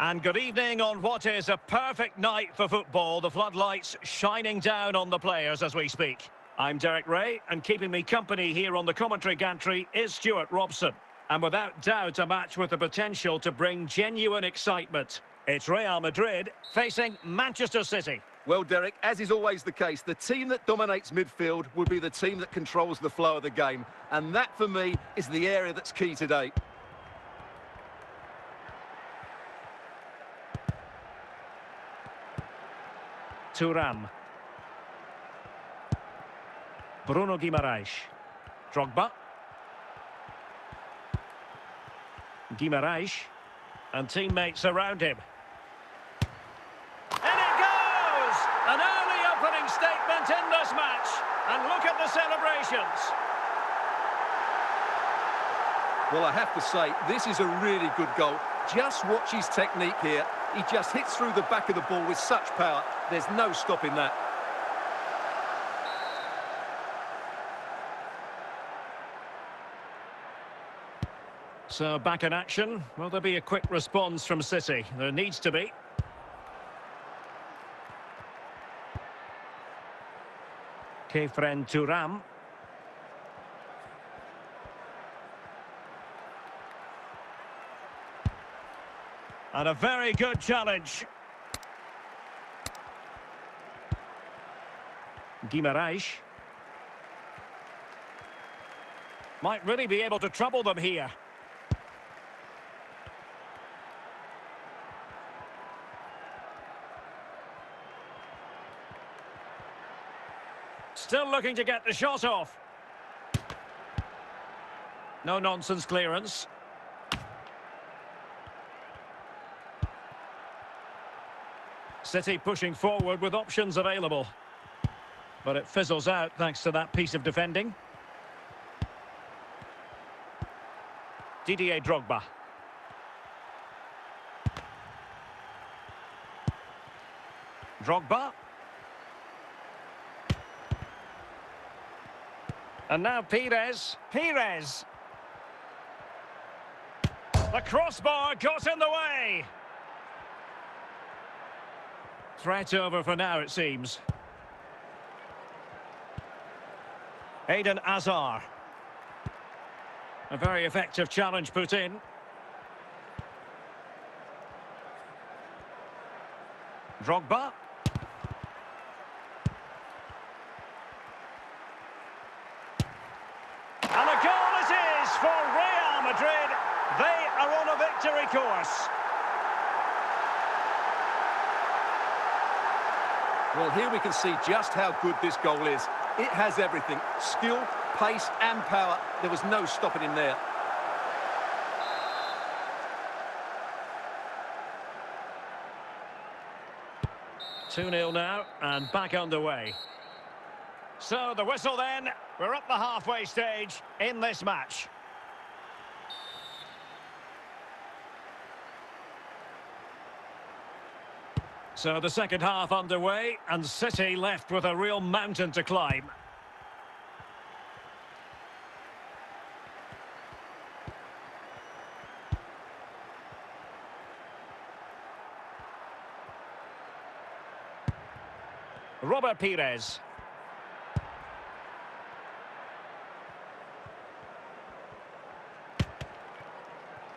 And good evening on what is a perfect night for football. The floodlights shining down on the players as we speak. I'm Derek Ray, and keeping me company here on the commentary gantry is Stuart Robson. And without doubt, a match with the potential to bring genuine excitement. It's Real Madrid facing Manchester City. Well, Derek, as is always the case, the team that dominates midfield will be the team that controls the flow of the game. And that, for me, is the area that's key today. Thuram. Bruno Guimaraes. Drogba. Guimaraes. And teammates around him. And it goes! An early opening statement in this match. And look at the celebrations. Well, I have to say, this is a really good goal. Just watch his technique here. He just hits through the back of the ball with such power. There's no stopping that. So back in action. Will there be a quick response from City? There needs to be. Kefren Thuram. And a very good challenge. Guimaraes. Might really be able to trouble them here. Still looking to get the shot off. No nonsense clearance. City pushing forward with options available. But it fizzles out thanks to that piece of defending. Didier Drogba. Drogba. And now Pires. Pires. The crossbar got in the way. Threat over for now, it seems. Eden Hazard. A very effective challenge put in. Drogba. And a goal it is for Real Madrid. They are on a victory course. Well, here we can see just how good this goal is. It has everything. Skill, pace and power. There was no stopping him there. Two 0 now and back underway. So the whistle then. We're up the halfway stage in this match. So the second half underway, and City left with a real mountain to climb. Robert Pires.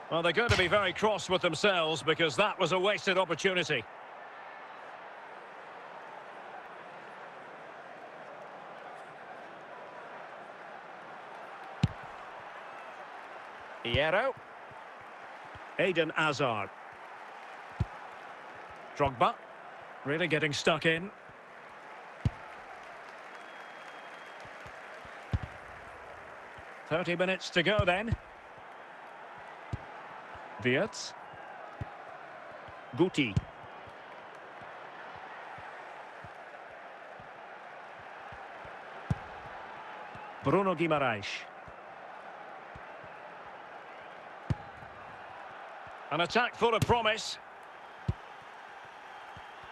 Well, they're going to be very cross with themselves because that was a wasted opportunity. Hierro. Eden Hazard. Drogba. Really getting stuck in. "30 minutes to go then. Wirtz. Guti. Bruno Guimaraes. An attack full of promise.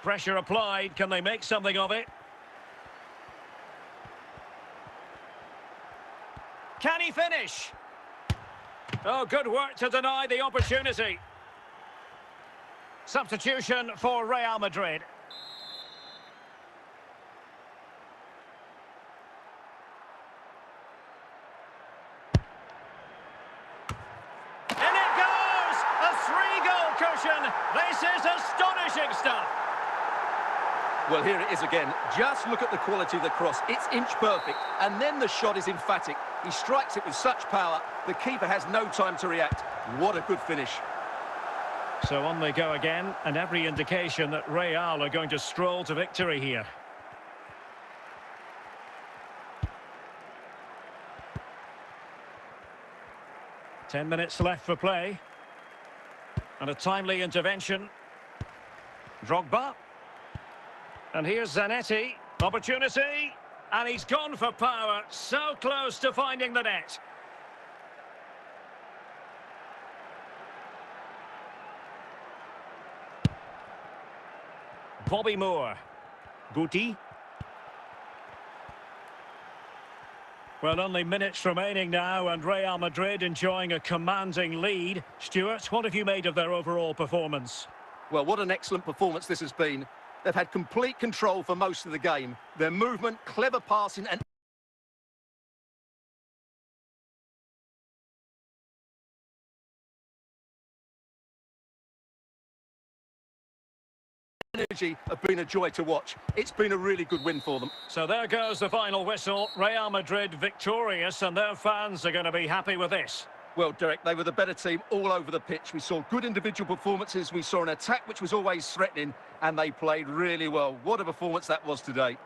Pressure applied. Can they make something of it? Can he finish? Oh, good work to deny the opportunity. Substitution for Real Madrid. In it goes! A three-goal cushion. This is astonishing stuff. Well, here it is again. Just look at the quality of the cross. It's inch perfect, and then the shot is emphatic. He strikes it with such power, the keeper has no time to react. What a good finish. So on they go again, and every indication that Real are going to stroll to victory here. Ten minutes left for play. And a timely intervention. Drogba. And here's Zanetti. Opportunity. And he's gone for power. So close to finding the net. Bobby Moore. Guti. Well, only minutes remaining now, and Real Madrid enjoying a commanding lead. Stuart, what have you made of their overall performance? Well, what an excellent performance this has been. They've had complete control for most of the game. Their movement, clever passing and energy have been a joy to watch. It's been a really good win for them. So there goes the final whistle. Real Madrid victorious, and their fans are going to be happy with this. Well, Derek, they were the better team all over the pitch. We saw good individual performances. We saw an attack which was always threatening, and they played really well. What a performance that was today.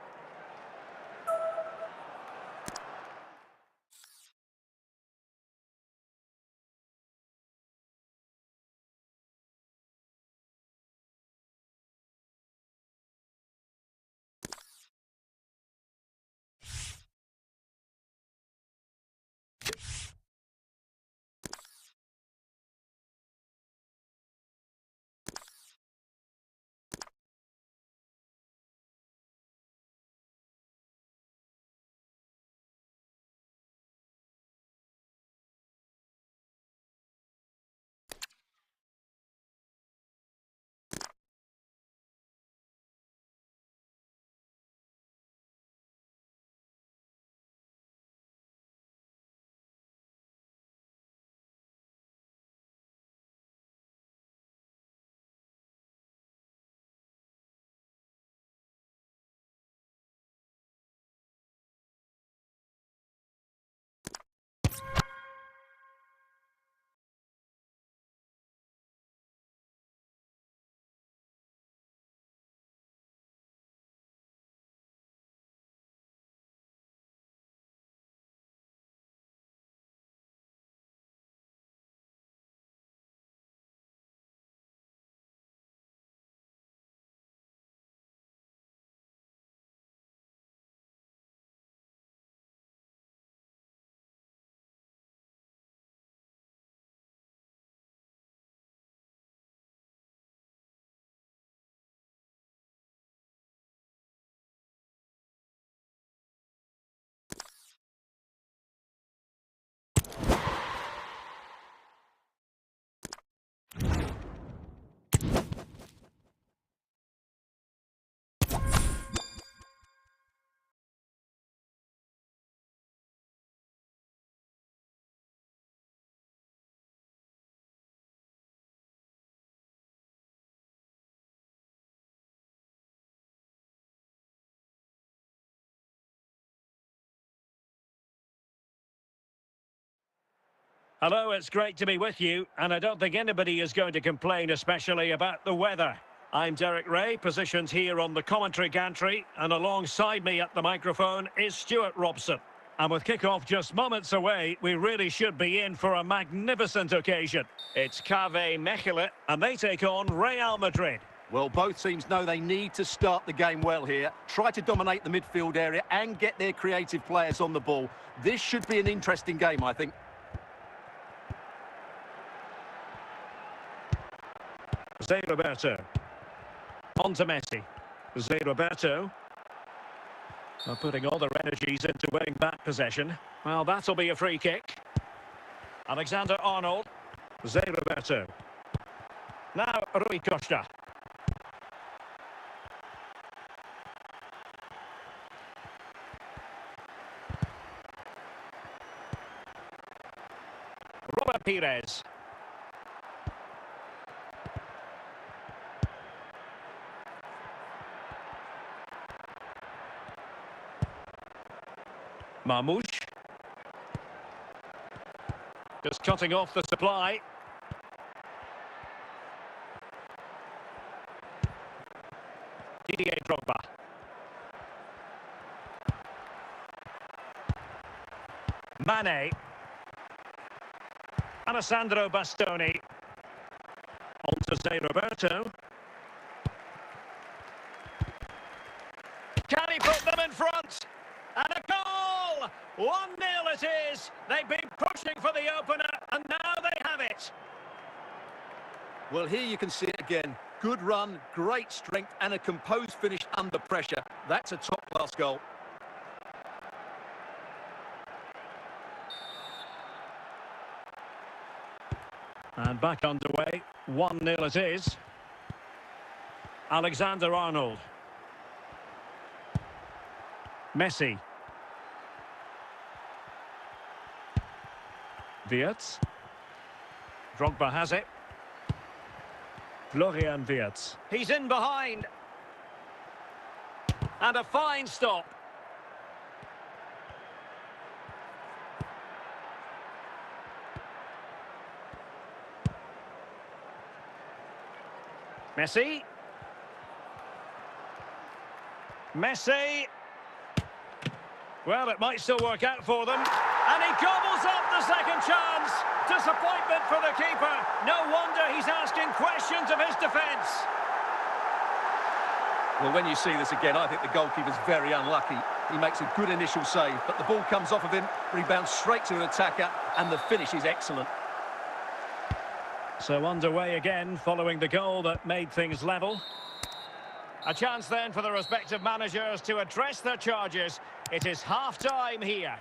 Hello, it's great to be with you, and I don't think anybody is going to complain, especially about the weather. I'm Derek Ray, positioned here on the commentary gantry, and alongside me at the microphone is Stuart Robson. And with kick-off just moments away, we really should be in for a magnificent occasion. It's KV Mechelen, and they take on Real Madrid. Well, both teams know they need to start the game well here, try to dominate the midfield area and get their creative players on the ball. This should be an interesting game, I think. Zé Roberto. On to Messi. Zé Roberto. They're putting all their energies into winning back possession. Well, that'll be a free kick. Alexander-Arnold. Zé Roberto. Now, Rui Costa. Robert Pires. Marmoush. Just cutting off the supply. Didier Drogba. Mane. Alessandro Bastoni. On to Zé Roberto. Can he put them in front? And a goal! 1-0 it is. They've been pushing for the opener, and now they have it. Well, here you can see it again. Good run, great strength, and a composed finish under pressure. That's a top-class goal. And back underway. 1-0 it is. Alexander-Arnold. Messi. Wirtz. Drogba has it. Florian Wirtz. He's in behind. And a fine stop. Messi. Messi. Well, it might still work out for them. And he gobbles up the second chance. Disappointment for the keeper. No wonder he's asking questions of his defence. Well, when you see this again, I think the goalkeeper's very unlucky. He makes a good initial save, but the ball comes off of him, rebounds straight to an attacker, and the finish is excellent. So underway again, following the goal that made things level. A chance then for the respective managers to address their charges. It is half-time here.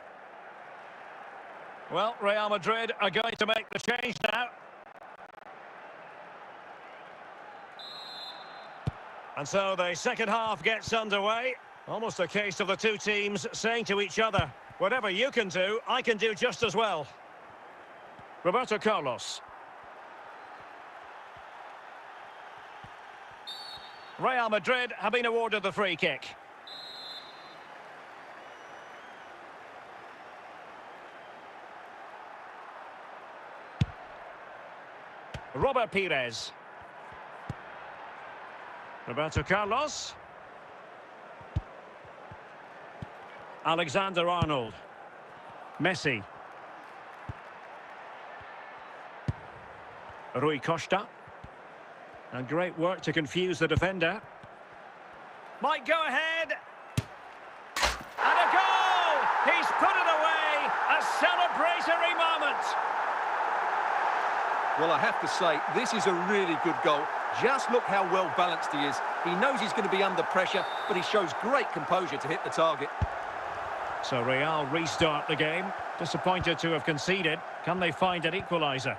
Well, Real Madrid are going to make the change now. And so the second half gets underway. Almost a case of the two teams saying to each other, whatever you can do, I can do just as well. Roberto Carlos. Real Madrid have been awarded the free kick. Robert Pires. Roberto Carlos. Alexander-Arnold. Messi. Rui Costa. And great work to confuse the defender. Might go ahead. And a goal! He's put it away. A celebratory moment. Well, I have to say, this is a really good goal. Just look how well balanced he is. He knows he's going to be under pressure, but he shows great composure to hit the target. So Real restart the game. Disappointed to have conceded. Can they find an equaliser?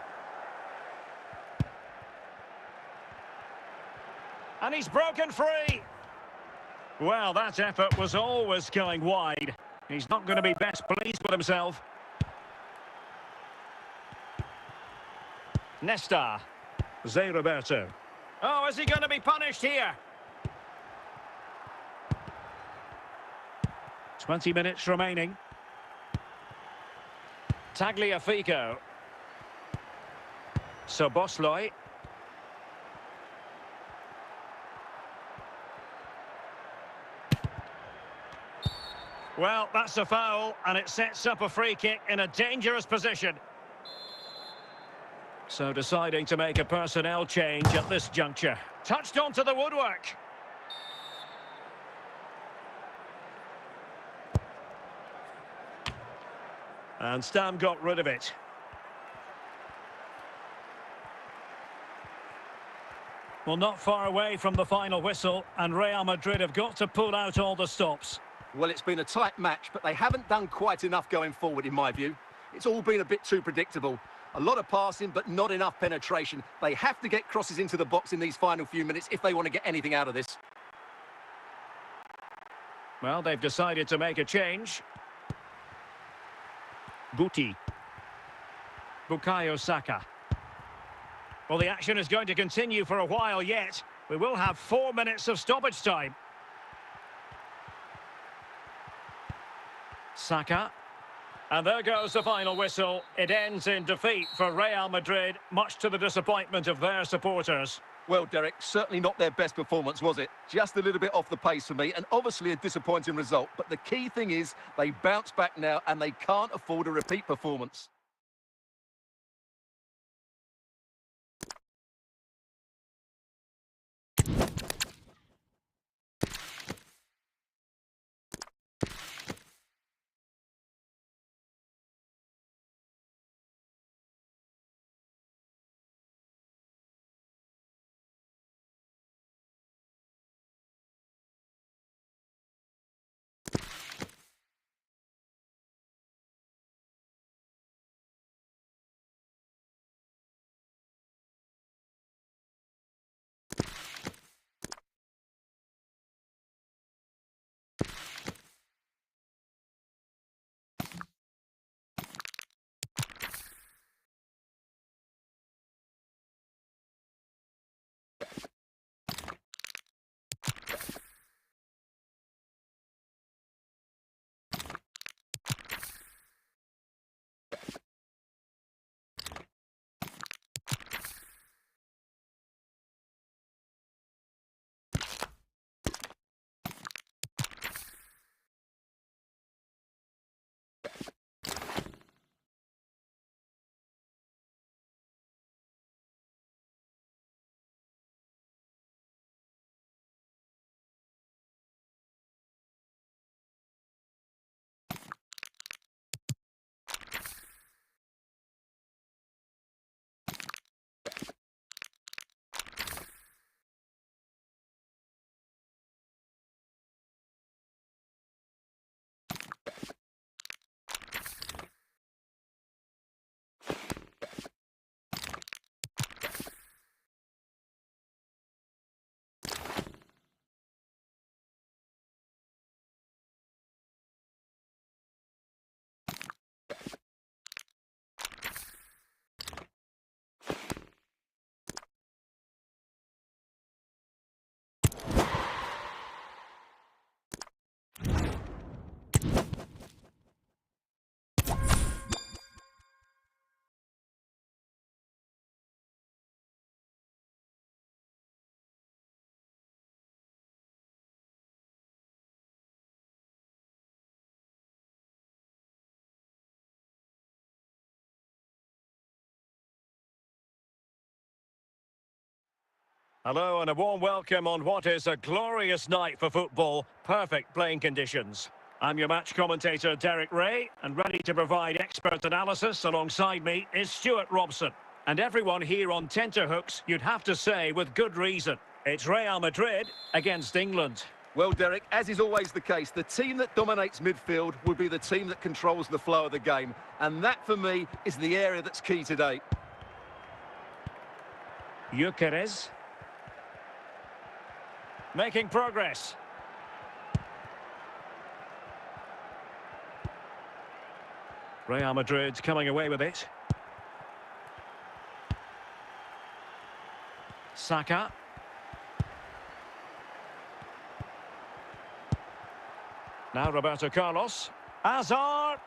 And he's broken free. Well, that effort was always going wide. He's not going to be best pleased with himself. Nesta. Zé Roberto. Oh, is he going to be punished here? 20 minutes remaining. Tagliafico. Szoboszlai. Well, that's a foul, and it sets up a free kick in a dangerous position. So deciding to make a personnel change at this juncture. Touched onto the woodwork. And Stam got rid of it. Well, not far away from the final whistle, and Real Madrid have got to pull out all the stops. Well, it's been a tight match, but they haven't done quite enough going forward, in my view. It's all been a bit too predictable. A lot of passing, but not enough penetration. They have to get crosses into the box in these final few minutes if they want to get anything out of this. Well, they've decided to make a change. Buti. Bukayo Saka. Well, the action is going to continue for a while yet. We will have 4 minutes of stoppage time. Saka. And there goes the final whistle. It ends in defeat for Real Madrid, much to the disappointment of their supporters. Well, Derek, certainly not their best performance, was it? Just a little bit off the pace for me, and obviously a disappointing result. But the key thing is they bounce back now, and they can't afford a repeat performance. Hello and a warm welcome on what is a glorious night for football. Perfect playing conditions. I'm your match commentator, Derek Ray, and ready to provide expert analysis alongside me is Stuart Robson. And everyone here on tenterhooks, you'd have to say with good reason. It's Real Madrid against England. Well, Derek, as is always the case, the team that dominates midfield will be the team that controls the flow of the game. And that, for me, is the area that's key today. Gyökeres. Making progress. Real Madrid coming away with it. Saka. Now Roberto Carlos. Hazard.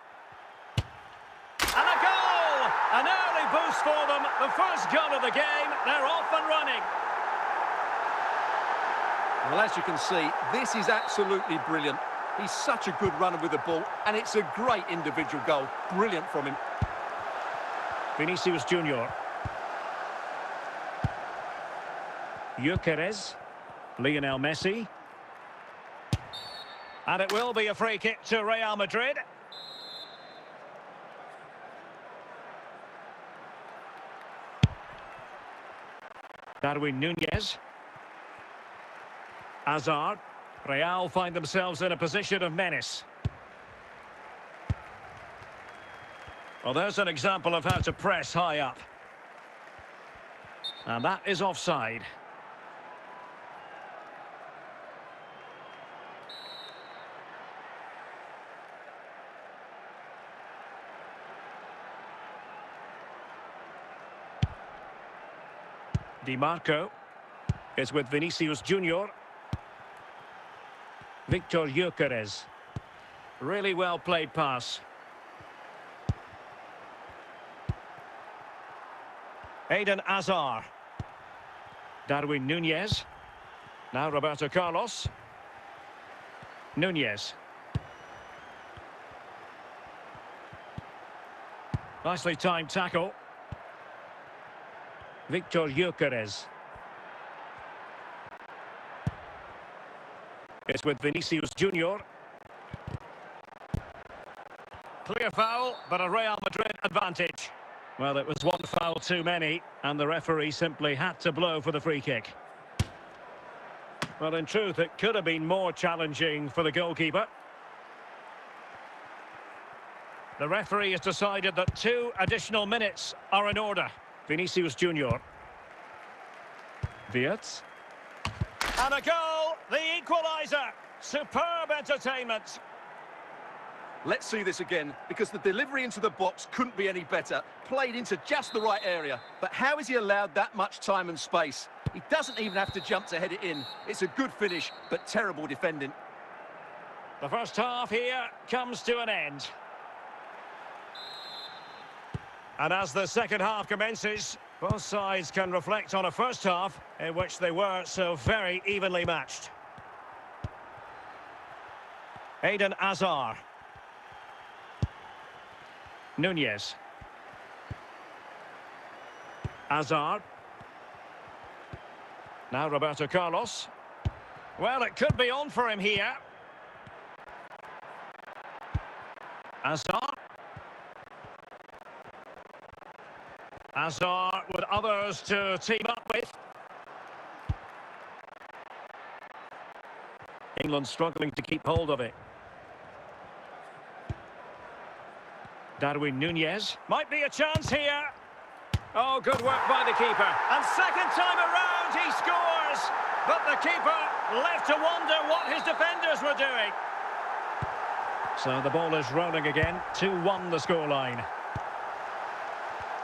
And a goal! An early boost for them. The first goal of the game. They're off and running. Well, as you can see, this is absolutely brilliant. He's such a good runner with the ball, and it's a great individual goal. Brilliant from him. Vinicius Junior. Gyökeres. Lionel Messi. And it will be a free kick to Real Madrid. Darwin Núñez. Hazard. Real find themselves in a position of menace. Well, there's an example of how to press high up. And that is offside. Di Marco is with Vinicius Junior. Victor Gyökeres. Really well played pass. Eden Hazard. Darwin Nunez. Now Roberto Carlos. Nunez. Nicely timed tackle. Victor Gyökeres. It's with Vinicius Junior. Clear foul, but a Real Madrid advantage. Well, it was one foul too many, and the referee simply had to blow for the free kick. Well, in truth, it could have been more challenging for the goalkeeper. The referee has decided that 2 additional minutes are in order. Vinicius Junior. Wirtz. And a goal, the equaliser. Superb entertainment. Let's see this again, because the delivery into the box couldn't be any better. Played into just the right area. But how is he allowed that much time and space? He doesn't even have to jump to head it in. It's a good finish, but terrible defending. The first half here comes to an end. And as the second half commences, both sides can reflect on a first half in which they were so very evenly matched. Eden Hazard. Nunez. Hazard. Now Roberto Carlos. Well, it could be on for him here. Hazard. Hazard with others to team up with. England struggling to keep hold of it. Darwin Nunez. Might be a chance here. Oh, good work by the keeper. And second time around, he scores. But the keeper left to wonder what his defenders were doing. So the ball is rolling again. 2-1 the scoreline.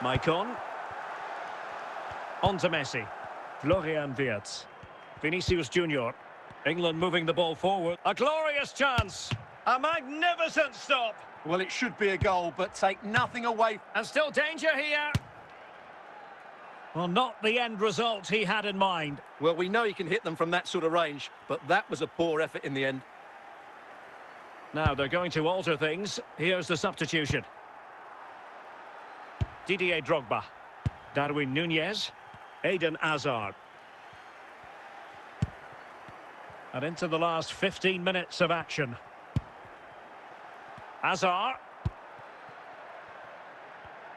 Maicon. On to Messi. Florian Wirtz. Vinicius Junior. England moving the ball forward. A glorious chance. A magnificent stop. Well, it should be a goal, but take nothing away. And still danger here. Well, not the end result he had in mind. Well, we know he can hit them from that sort of range, but that was a poor effort in the end. Now they're going to alter things. Here's the substitution. Didier Drogba. Darwin Nunez. Eden Hazard. And into the last 15 minutes of action. Hazard.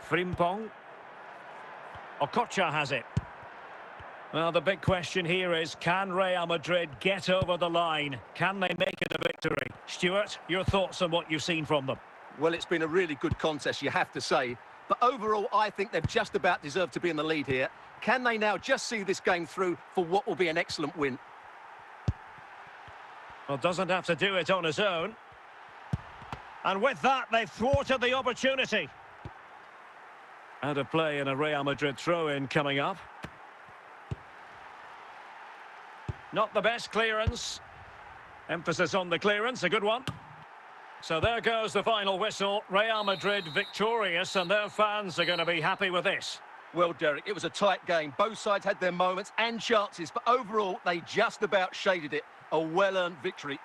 Frimpong. Okocha has it. Well, the big question here is, can Real Madrid get over the line? Can they make it a victory? Stuart, your thoughts on what you've seen from them? Well, it's been a really good contest, you have to say. But overall, I think they've just about deserved to be in the lead here. Can they now just see this game through for what will be an excellent win? Well, doesn't have to do it on his own. And with that, they've thwarted the opportunity. Out of play and a Real Madrid throw-in coming up. Not the best clearance. Emphasis on the clearance, a good one. So there goes the final whistle. Real Madrid victorious, and their fans are going to be happy with this. Well, Derek, it was a tight game. Both sides had their moments and chances, but overall, they just about shaded it. A well-earned victory.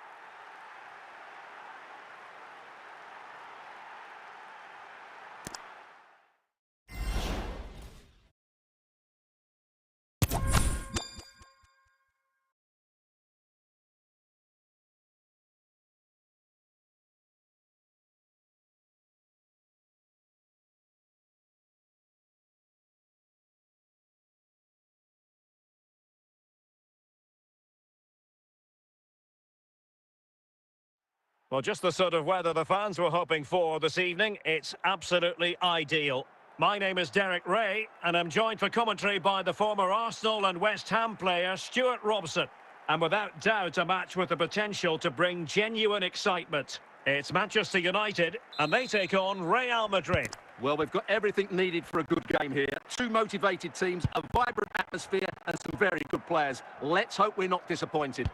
Well, just the sort of weather the fans were hoping for this evening. It's absolutely ideal. My name is Derek Ray, and I'm joined for commentary by the former Arsenal and West Ham player Stuart Robson. And without doubt, a match with the potential to bring genuine excitement. It's Manchester United, and they take on Real Madrid. Well, we've got everything needed for a good game here. Two motivated teams, a vibrant atmosphere, and some very good players. Let's hope we're not disappointed.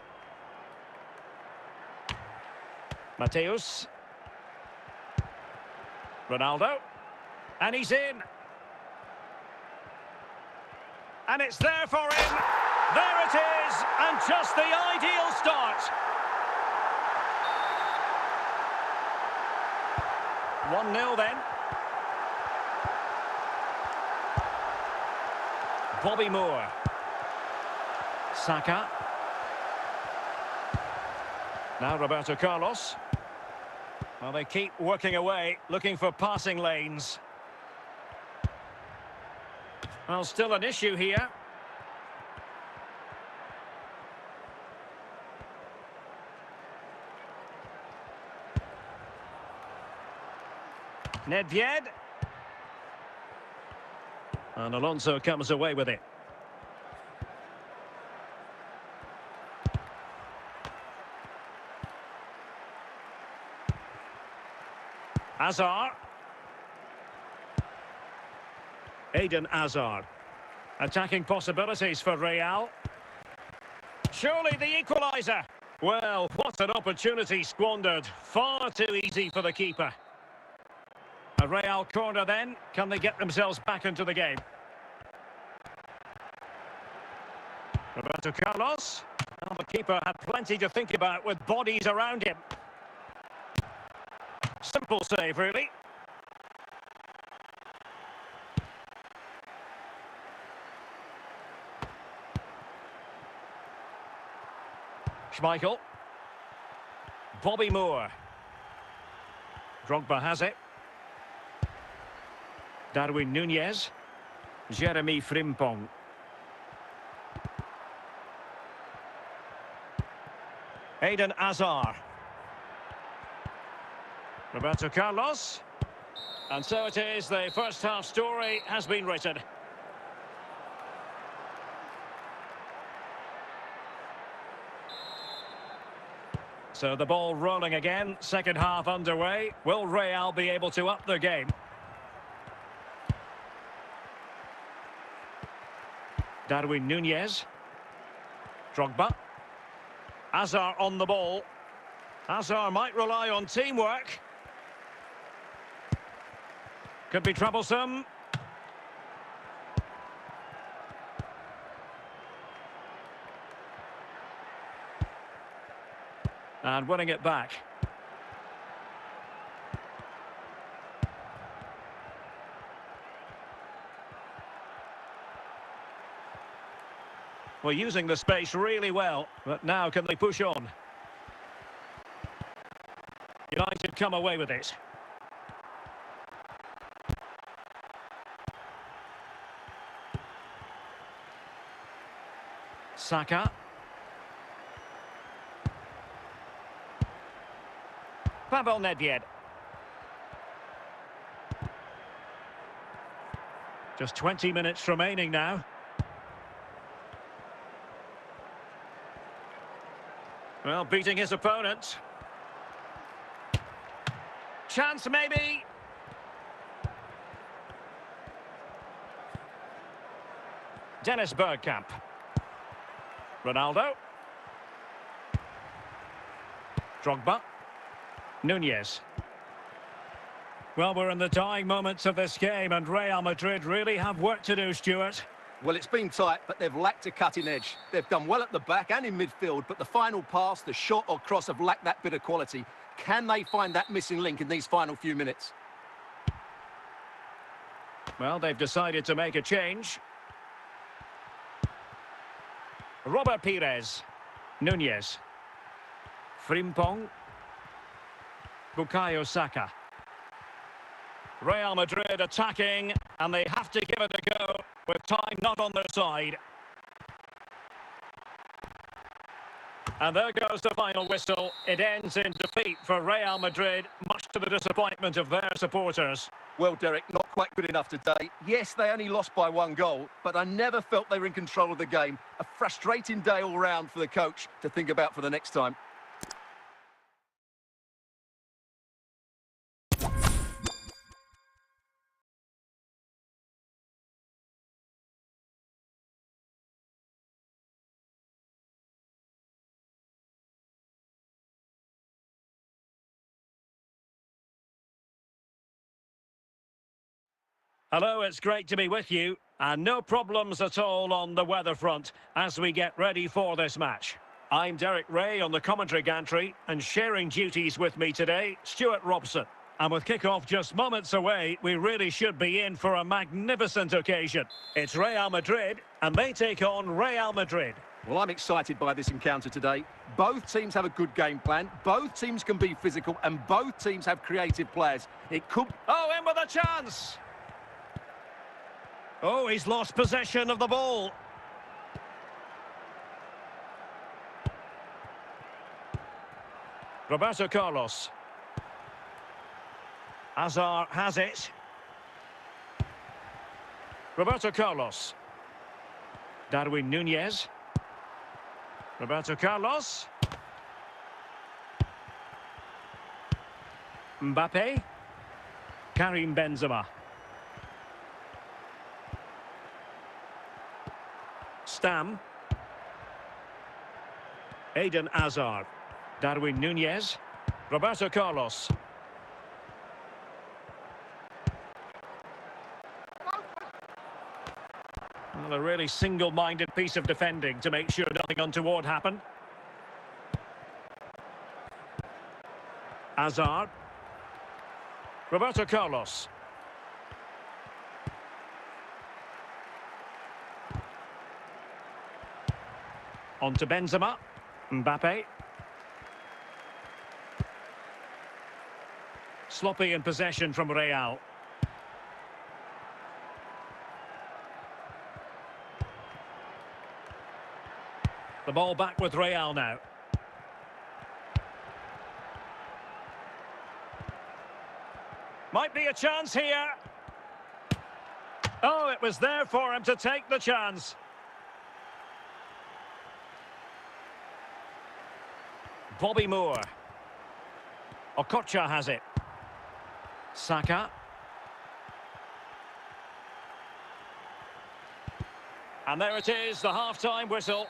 Mateus. Ronaldo. And he's in. And it's there for him. There it is. And just the ideal start. 1-0 then. Bobby Moore. Saka. Now Roberto Carlos. Well, they keep working away, looking for passing lanes. Well, still an issue here. Nedved. And Alonso comes away with it. Hazard. Eden Hazard. Attacking possibilities for Real. Surely the equaliser. Well, what an opportunity squandered. Far too easy for the keeper. A Real corner then. Can they get themselves back into the game? Roberto Carlos. Well, the keeper had plenty to think about with bodies around him. Simple save, really. Schmeichel. Bobby Moore. Drogba has it. Darwin Núñez. Jeremy Frimpong. Eden Hazard. Roberto Carlos. And so it is, the first half story has been written. So the ball rolling again, second half underway. Will Real be able to up their game? Darwin Núñez. Drogba. Hazard on the ball. Hazard might rely on teamwork. Could be troublesome. And winning it back. Well, using the space really well, but now can they push on? United come away with it. Saka. Pavel Nedved. Just 20 minutes remaining now. Well, beating his opponent. Chance maybe. Dennis Bergkamp. Ronaldo. Drogba. Núñez. Well, we're in the dying moments of this game, and Real Madrid really have work to do, Stuart. Well, it's been tight, but they've lacked a cutting edge. They've done well at the back and in midfield, but the final pass, the shot or cross have lacked that bit of quality. Can they find that missing link in these final few minutes? Well, they've decided to make a change. Robert Pires. Núñez. Frimpong. Bukayo Saka. Real Madrid attacking, and they have to give it a go with time not on their side. And there goes the final whistle. It ends in defeat for Real Madrid, much to the disappointment of their supporters. Well, Derek, not quite good enough today. Yes, they only lost by 1 goal, but I never felt they were in control of the game. A frustrating day all round for the coach to think about for the next time. Hello, it's great to be with you. And no problems at all on the weather front as we get ready for this match. I'm Derek Ray on the commentary gantry, and sharing duties with me today, Stuart Robson. And with kick-off just moments away, we really should be in for a magnificent occasion. It's Real Madrid, and they take on Real Madrid. Well, I'm excited by this encounter today. Both teams have a good game plan, both teams can be physical, and both teams have creative players. It could... Oh, in with a chance! Oh, he's lost possession of the ball. Roberto Carlos. Hazard has it. Roberto Carlos. Darwin Núñez. Roberto Carlos. Mbappe. Karim Benzema. Stam. Eden Hazard. Darwin Núñez. Roberto Carlos. Well, a really single-minded piece of defending to make sure nothing untoward happened. Hazard. Roberto Carlos. On to Benzema. Mbappe. Sloppy in possession from Real. The ball back with Real now. Might be a chance here. Oh, it was there for him to take the chance. Bobby Moore. Okocha has it. Saka. And there it is, the half-time whistle.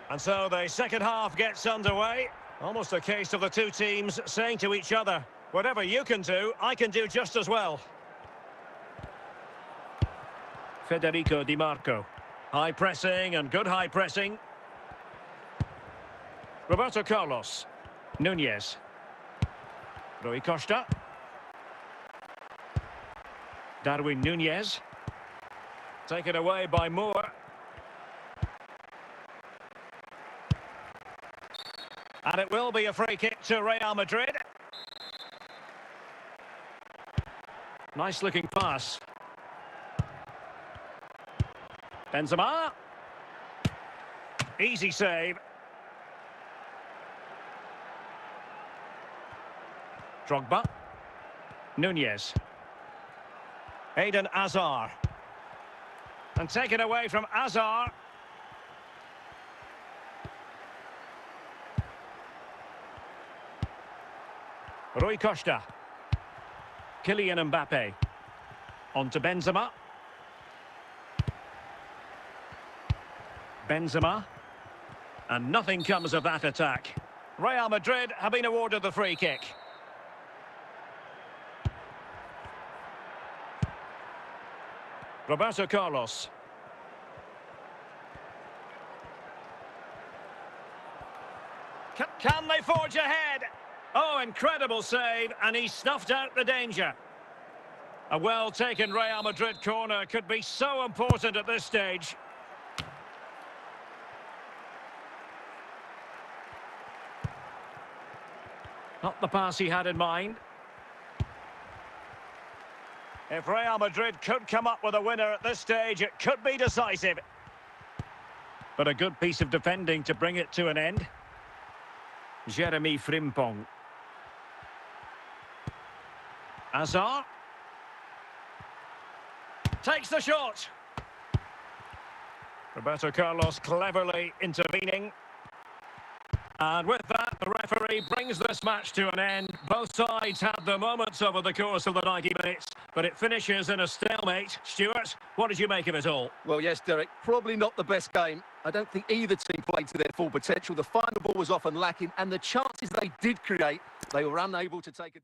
And so the second half gets underway. Almost a case of the two teams saying to each other, whatever you can do, I can do just as well. Federico Di Marco. High pressing and good high pressing. Roberto Carlos. Núñez. Rui Costa. Darwin Núñez. Taken away by Moore. And it will be a free kick to Real Madrid. Nice looking pass. Benzema. Easy save. Drogba. Núñez. Eden Hazard. And taken away from Hazard. Rui Costa. Kylian Mbappe. On to Benzema. Benzema. And nothing comes of that attack. Real Madrid have been awarded the free kick. Roberto Carlos. Can they forge ahead? Oh, incredible save, and he snuffed out the danger. A well-taken Real Madrid corner could be so important at this stage. Not the pass he had in mind. If Real Madrid could come up with a winner at this stage, it could be decisive. But a good piece of defending to bring it to an end. Jeremy Frimpong. Hazard. Takes the shot. Roberto Carlos cleverly intervening. And with that, the referee brings this match to an end. Both sides had their moments over the course of the 90 minutes, but it finishes in a stalemate. Stuart, what did you make of it all? Well, yes, Derek, probably not the best game. I don't think either team played to their full potential. The final ball was often lacking, and the chances they did create, they were unable to take it.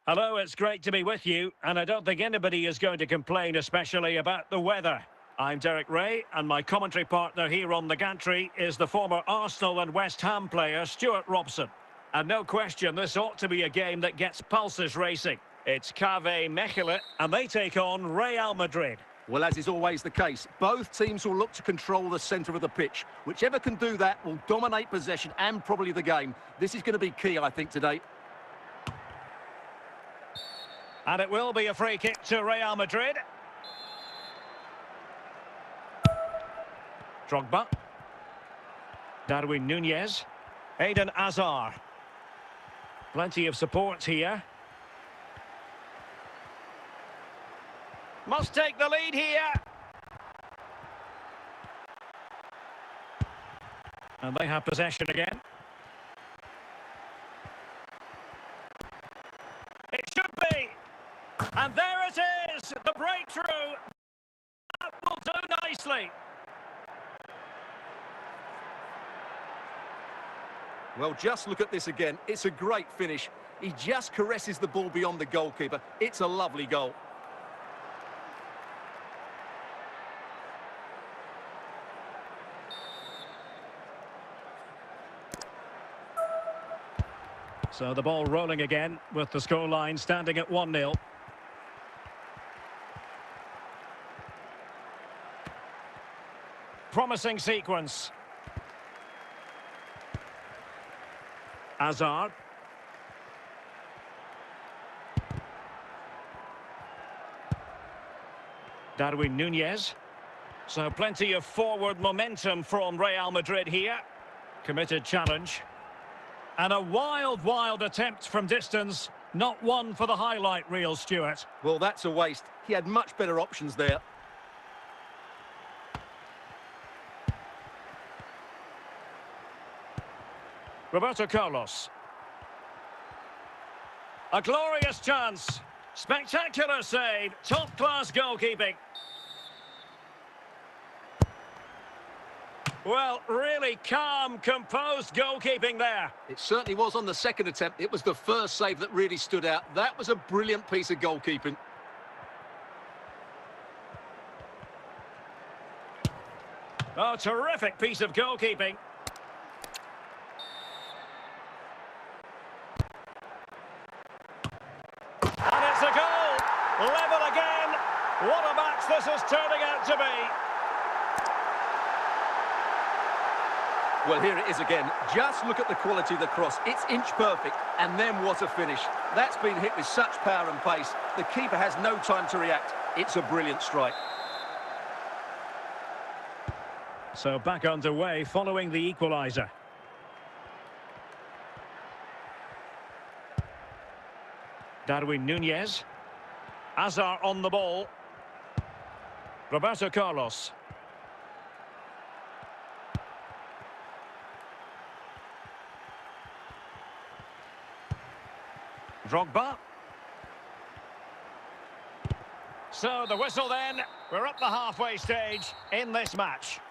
Hello, it's great to be with you, and I don't think anybody is going to complain, especially about the weather. I'm Derek Ray, and my commentary partner here on the gantry is the former Arsenal and West Ham player, Stuart Robson. And no question, this ought to be a game that gets pulses racing. It's KV Mechelen, and they take on Real Madrid. Well, as is always the case, both teams will look to control the centre of the pitch. Whichever can do that will dominate possession and probably the game. This is going to be key, I think, today. And it will be a free kick to Real Madrid. Drogba. Darwin Núñez. Eden Hazard. Plenty of support here. Must take the lead here. And they have possession again. It should be. And there it is, the breakthrough. That will do nicely. Well, just look at this again. It's a great finish. He just caresses the ball beyond the goalkeeper. It's a lovely goal. So the ball rolling again with the scoreline standing at 1-0. Promising sequence. Hazard. Darwin Núñez. So plenty of forward momentum from Real Madrid here. Committed challenge. And a wild, wild attempt from distance. Not one for the highlight reel, Stuart. Well, that's a waste. He had much better options there. Roberto Carlos. A glorious chance. Spectacular save. Top-class goalkeeping. Well, really calm, composed goalkeeping there. It certainly was on the second attempt. It was the first save that really stood out. That was a brilliant piece of goalkeeping. Oh, terrific piece of goalkeeping. And it's a goal. Level again. What a match this is turning out to be. Well, here it is again. Just look at the quality of the cross. It's inch perfect, and then what a finish. That's been hit with such power and pace. The keeper has no time to react. It's a brilliant strike. So back underway following the equaliser. Darwin Núñez. Hazard on the ball. Roberto Carlos. Drogba. So the whistle then. We're up the halfway stage in this match.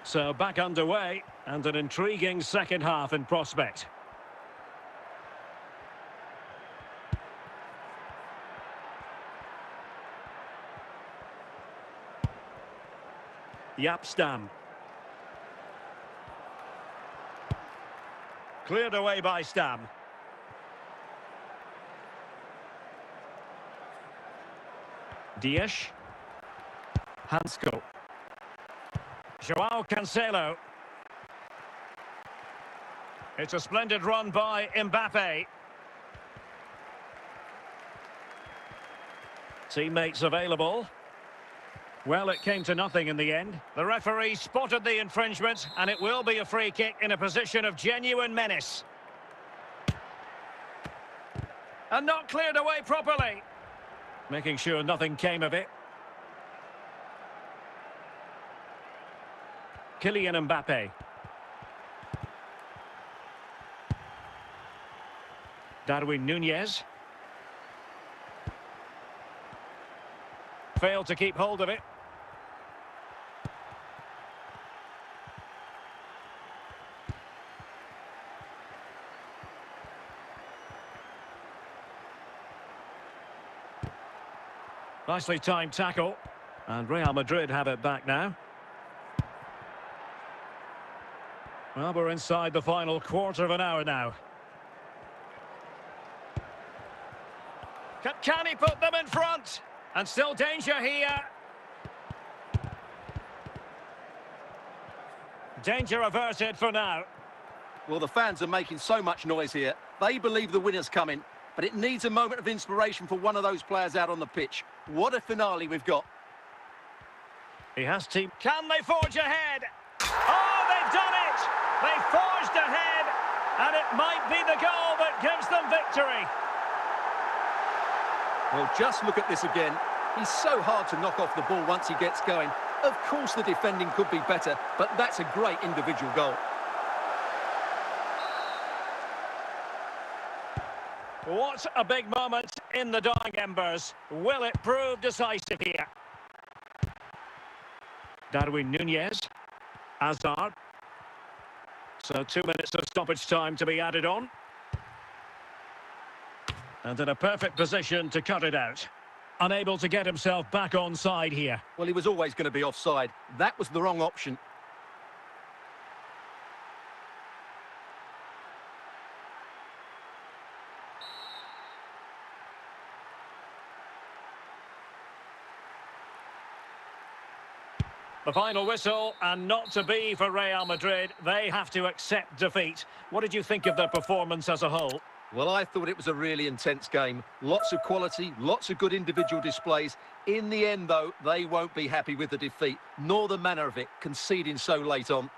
So back underway and an intriguing second half in prospect. Yapstam. Cleared away by Stam. Dias. Hansko. Joao Cancelo. It's a splendid run by Mbappe. Teammates available. Well, it came to nothing in the end. The referee spotted the infringement, and it will be a free kick in a position of genuine menace. And not cleared away properly. Making sure nothing came of it. Kylian Mbappe. Darwin Núñez. Failed to keep hold of it. Nicely timed tackle. And Real Madrid have it back now. Well, we're inside the final quarter of an hour now. Can he put them in front? And still danger here. Danger averted for now. Well, the fans are making so much noise here. They believe the winner's coming, but it needs a moment of inspiration for one of those players out on the pitch. What a finale we've got. He has team. Can they forge ahead? Oh, they've done it! They forged ahead, and it might be the goal that gives them victory. Well, just look at this again. He's so hard to knock off the ball once he gets going. Of course the defending could be better, but that's a great individual goal. What a big moment in the dying embers. Will it prove decisive here? Darwin Nunez. Hazard. So 2 minutes of stoppage time to be added on. And in a perfect position to cut it out. Unable to get himself back on side here. Well, he was always going to be offside. That was the wrong option. The final whistle, and not to be for Real Madrid. They have to accept defeat. What did you think of their performance as a whole? Well, I thought it was a really intense game. Lots of quality, lots of good individual displays. In the end, though, they won't be happy with the defeat, nor the manner of it, conceding so late on.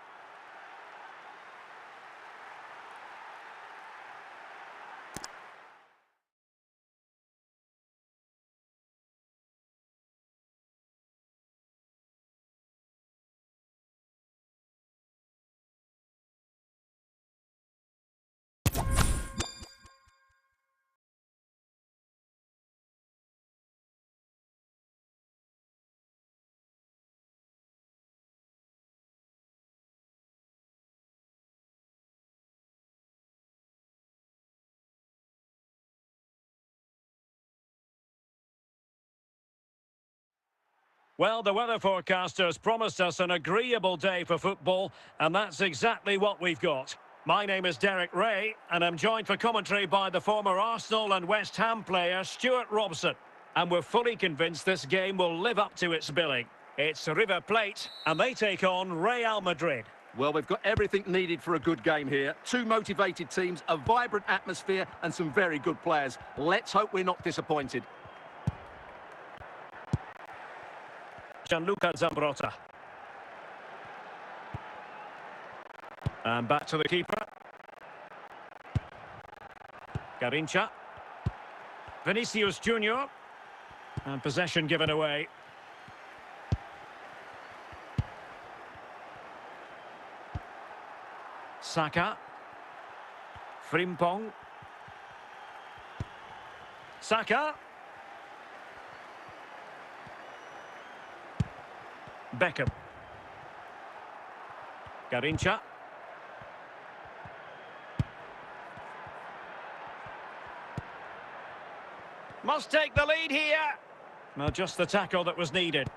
Well, the weather forecasters promised us an agreeable day for football, and that's exactly what we've got. My name is Derek Ray, and I'm joined for commentary by the former Arsenal and West Ham player Stuart Robson. And we're fully convinced this game will live up to its billing. It's River Plate, and they take on Real Madrid. Well, we've got everything needed for a good game here. Two motivated teams, a vibrant atmosphere, and some very good players. Let's hope we're not disappointed. Gianluca Zambrotta. And back to the keeper. Garincha. Vinicius Junior. And possession given away. Saka. Frimpong. Saka. Beckham. Garincha. Must take the lead here. Well, just the tackle that was needed.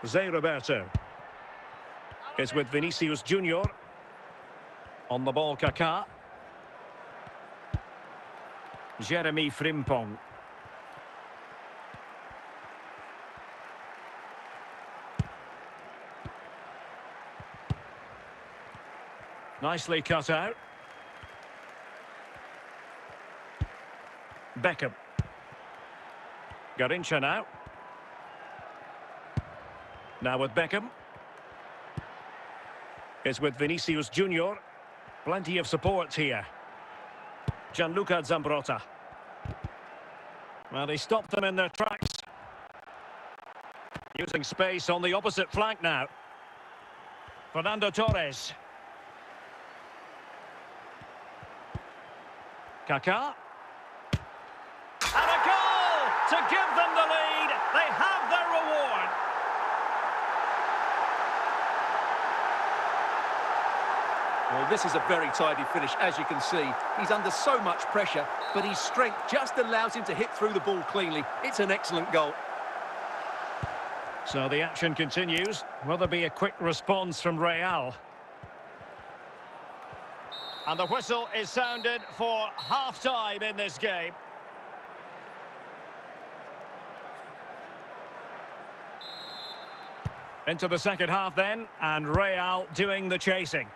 Zé Roberto. Is with Vinicius Junior. On the ball, Kaká. Jeremy Frimpong. Nicely cut out. Beckham. Garincha now. Now with Beckham. It's with Vinicius Junior. Plenty of support here. Gianluca Zambrotta. Well, he stopped them in their tracks. Using space on the opposite flank now. Fernando Torres. Kaká. And a goal to give them the lead. They have their reward. Well, this is a very tidy finish, as you can see. He's under so much pressure, but his strength just allows him to hit through the ball cleanly. It's an excellent goal. So the action continues. Will there be a quick response from Real? And the whistle is sounded for half-time in this game. Into the second half then, and Real doing the chasing.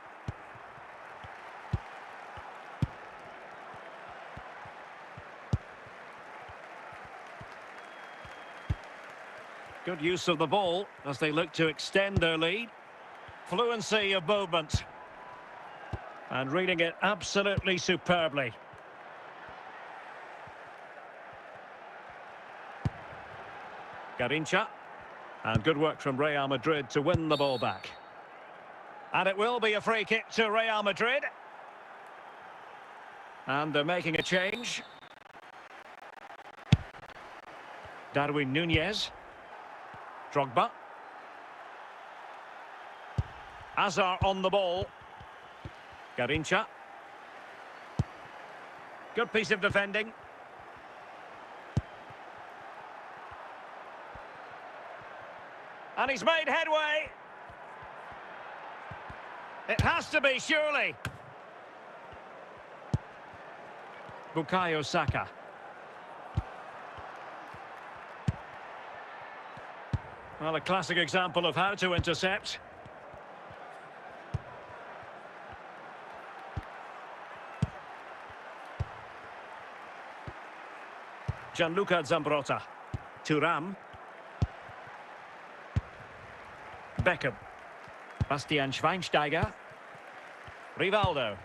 Good use of the ball as they look to extend their lead. Fluency of movement. And reading it absolutely superbly. Garincha. And good work from Real Madrid to win the ball back. And it will be a free kick to Real Madrid. And they're making a change. Darwin Núñez. Drogba. Hazard on the ball. Garincha. Good piece of defending. And he's made headway. It has to be, surely. Bukayo Saka. Well, a classic example of how to intercept. Gianluca Zambrotta. Thuram. Beckham. Bastian Schweinsteiger. Rivaldo.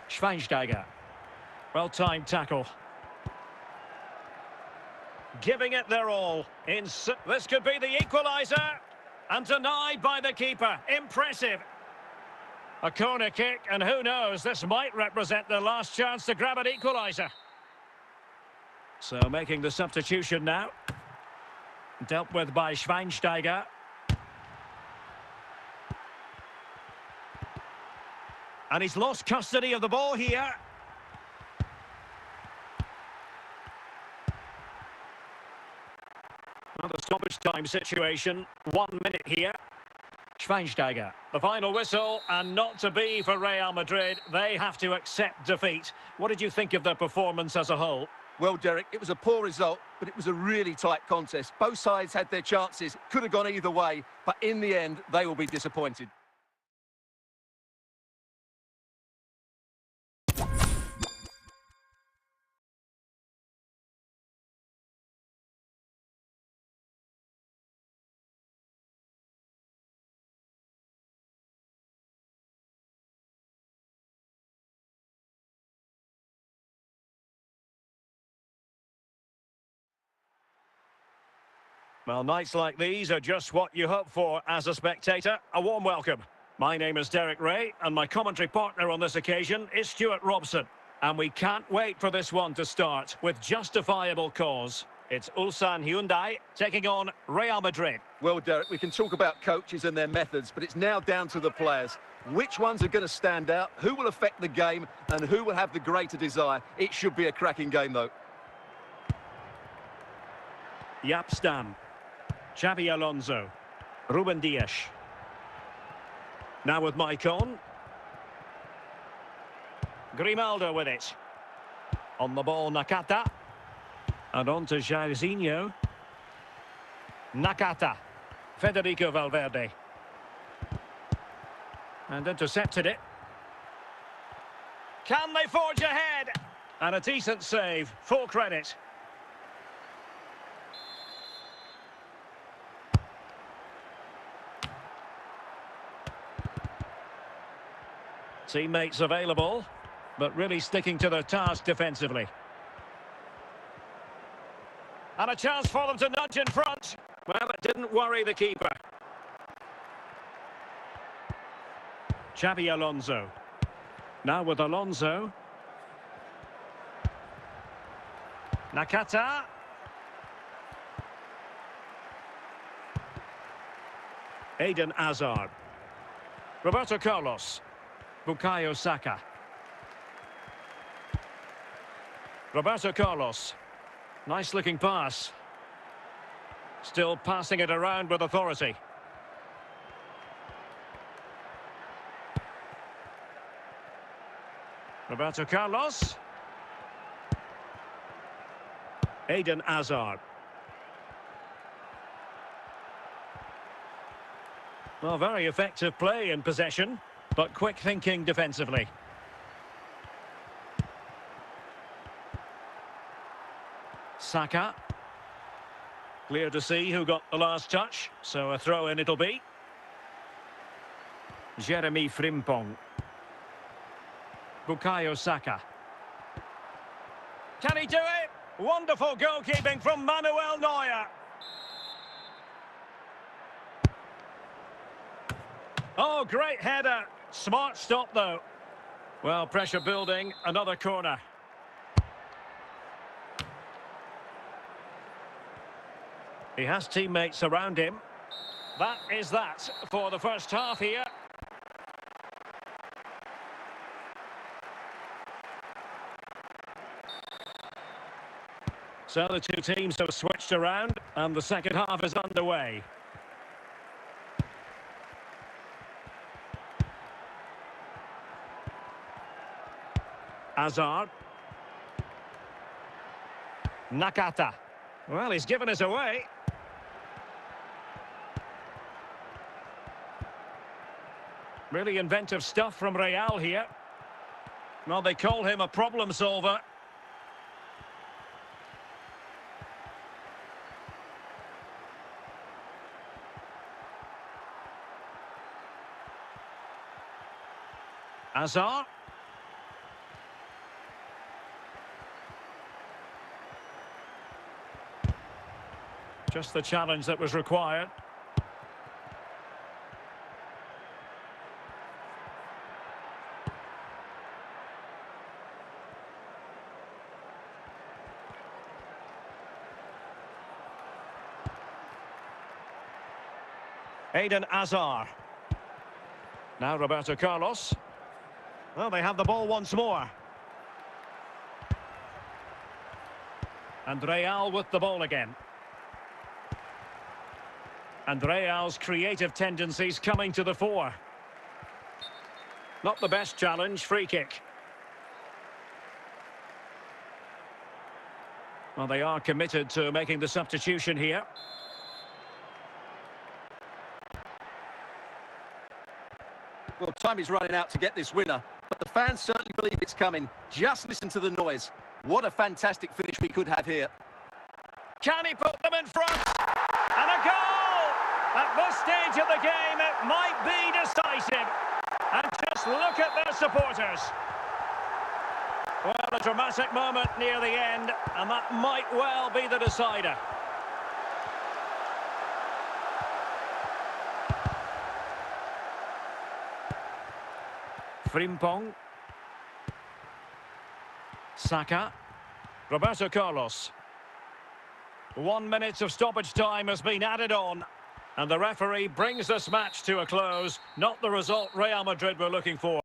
Schweinsteiger. Well-timed tackle. Giving it their all. This could be the equaliser. And denied by the keeper. Impressive. A corner kick, and who knows, this might represent their last chance to grab an equaliser. So making the substitution now. Dealt with by Schweinsteiger. And he's lost custody of the ball here. Another stoppage time situation. 1 minute here. Schweinsteiger. The final whistle, and not to be for Real Madrid. They have to accept defeat. What did you think of their performance as a whole? Well, Derek, it was a poor result, but it was a really tight contest. Both sides had their chances, could have gone either way, but in the end, they will be disappointed. Well, nights like these are just what you hope for as a spectator. A warm welcome. My name is Derek Ray, and my commentary partner on this occasion is Stuart Robson. And we can't wait for this one to start with justifiable cause. It's Ulsan Hyundai taking on Real Madrid. Well, Derek, we can talk about coaches and their methods, but it's now down to the players. Which ones are going to stand out, who will affect the game, and who will have the greater desire? It should be a cracking game, though. Jaap Stam. Xabi Alonso. Ruben Dias. Now with Maicon. Grimaldo with it. On the ball, Nakata. And on to Jairzinho. Nakata. Federico Valverde. And intercepted it. Can they forge ahead? And a decent save. Full credit. Teammates available, but really sticking to their task defensively. And a chance for them to nudge in front. Well, it didn't worry the keeper. Xabi Alonso. Now with Alonso. Nakata. Eden Hazard. Roberto Carlos. Bukayo Saka. Roberto Carlos. Nice looking pass. Still passing it around with authority. Roberto Carlos. Eden Hazard. Well, very effective play in possession, but quick thinking defensively. Saka. Clear to see who got the last touch, so a throw-in it'll be. Jeremy Frimpong. Bukayo Saka. Can he do it? Wonderful goalkeeping from Manuel Neuer. Oh, great header. Smart stop, though. Well, pressure building, another corner. He has teammates around him. That is that for the first half here. So the two teams have switched around and the second half is underway. Hazard. Nakata. Well, he's given us away. Really inventive stuff from Real here. Well, they call him a problem solver. Hazard. Just the challenge that was required. Eden Hazard. Now Roberto Carlos. Well, they have the ball once more. And Real with the ball again. And Real's creative tendencies coming to the fore. Not the best challenge, free kick. Well, they are committed to making the substitution here. Well, time is running out to get this winner, but the fans certainly believe it's coming. Just listen to the noise. What a fantastic finish we could have here. Can he put them in front? And a goal! At this stage of the game, it might be decisive. And just look at their supporters. Well, a dramatic moment near the end, and that might well be the decider. Frimpong. Saka. Roberto Carlos. 1 minute of stoppage time has been added on. And the referee brings this match to a close. Not the result Real Madrid were looking for.